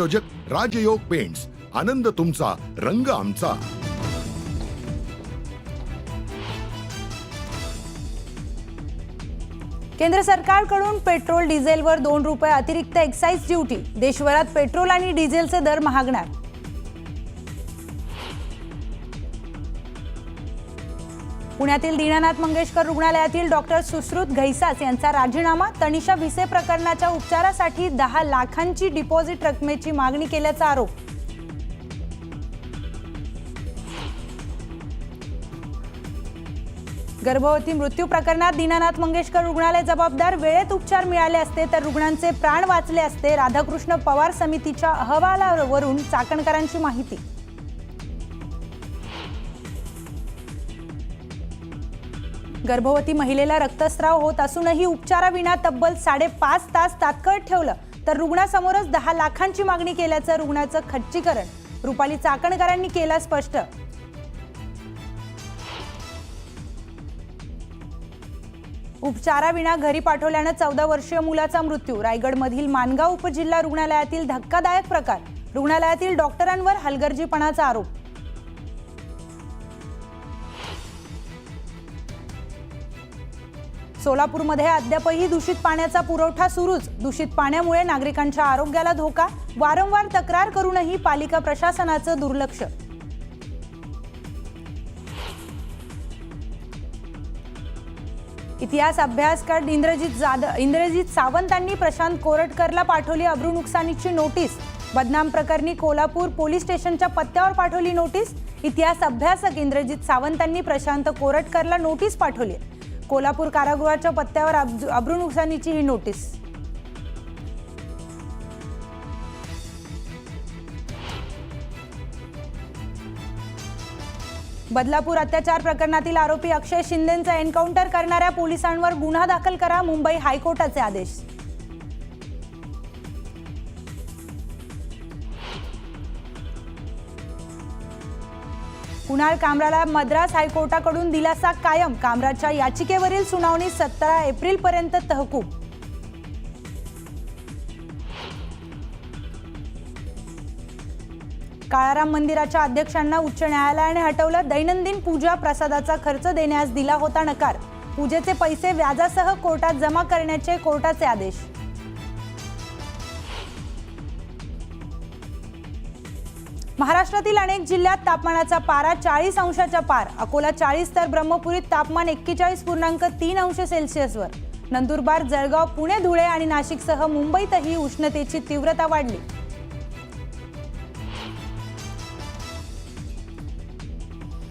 प्रायोजक राजयोग पेंट्स, आनंद तुमचा, रंग आमचा। केंद्र सरकारकडून पेट्रोल डिझेलवर 2 रुपये अतिरिक्त एक्साइज ड्यूटी। देशभरात पेट्रोल आणि डिझेलचे दर महागणार। पुण्यातील दीनानाथ मंगेशकर रुग्णालयातील डॉक्टर सुश्रुत घैसास यांचा राजीनामा। तनिषा भिसे प्रकरणाच्या उपचारासाठी 10 लाखांची डिपॉझिट रकमेची मागणी केल्याचा आरोप। गर्भवती मृत्यू प्रकरणात दीनानाथ मंगेशकर रुग्णालय जबाबदार। वेळेत उपचार मिळाले असते तर रुग्णांचे प्राण वाचले असते। राधाकृष्ण पवार समितीच्या अहवालावरून चाकणकरांची माहिती। गर्भवती महिलेला रक्तस्राव होत असूनही उपचाराविना तब्बल 5.5 तास तात्काळ ठेवलं तर रुग्णासमोरच 10 लाखांची मागणी केल्याचं रुग्णाचं खच्चीकरण। रुपाली चाकणकरांनी केलं स्पष्ट। उपचाराविना घरी पाठवल्यानं 14 वर्षीय मुलाचा मृत्यू। रायगडमधील मानगाव उपजिल्हा रुग्णालयातील धक्कादायक प्रकार। रुग्णालयातील डॉक्टरांवर हलगर्जीपणाचा आरोप। सोलापूरमध्ये अद्यापही दूषित पाण्याचा पुरवठा सुरूच। दूषित पाण्यामुळे नागरिकांच्या आरोग्याला धोका। वारंवार तक्रार करूनही पालिका प्रशासनाचं दुर्लक्ष। इतिहास अभ्यासकार इंद्रजित सावंतांनी प्रशांत कोरटकरला पाठवली अब्रू नुकसानीची नोटीस। बदनाम प्रकरणी कोल्हापूर पोलीस स्टेशनच्या पत्त्यावर पाठवली नोटीस। इतिहास अभ्यासक इंद्रजित सावंतांनी प्रशांत कोरटकरला नोटीस पाठवली। कोल्हापूर कारागृहाच्या पत्त्यावर अब्रू नुकसानीची ही नोटीस। बदलापूर अत्याचार प्रकरणातील आरोपी अक्षय शिंदेंचा एन्काउंटर करणाऱ्या पोलिसांवर गुन्हा दाखल करा। मुंबई हायकोर्टाचे आदेश। कुणाल कामराला मद्रास हायकोर्टाकडून दिलासा कायम। कामराच्या याचिकेवरील सुनावणी 17 एप्रिलपर्यंत तहकूब। काळाराम मंदिराच्या अध्यक्षांना उच्च न्यायालयाने हटवलं। दैनंदिन पूजा प्रसादाचा खर्च देण्यास दिला होता नकार। पूजेचे पैसे व्याजासह कोर्टात जमा करण्याचे कोर्टाचे आदेश। महाराष्ट्रातील अनेक जिल्ह्यात तापमानाचा पारा 40 अंशाच्या पार। अकोला 40 तर ब्रह्मपुरीत तापमान 41.3 अंश सेल्सिअसवर। नंदुरबार, जळगाव, पुणे, धुळे आणि नाशिकसह मुंबईतही उष्णतेची तीव्रता वाढली।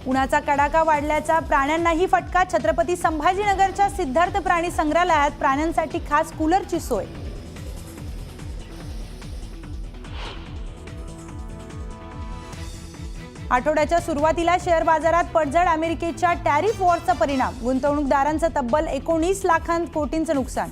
उन्हाचा कडाका वाढल्याचा प्राण्यांनाही फटका। छत्रपती संभाजीनगरच्या सिद्धार्थ प्राणी संग्रहालयात प्राण्यांसाठी खास कूलरची सोय। आठवड्याच्या सुरुवातीला शेअर बाजारात पडझड। अमेरिकेच्या टॅरिफ वॉरचा परिणाम। गुंतवणूकदारांचं तब्बल 19 लाख कोटींचं नुकसान।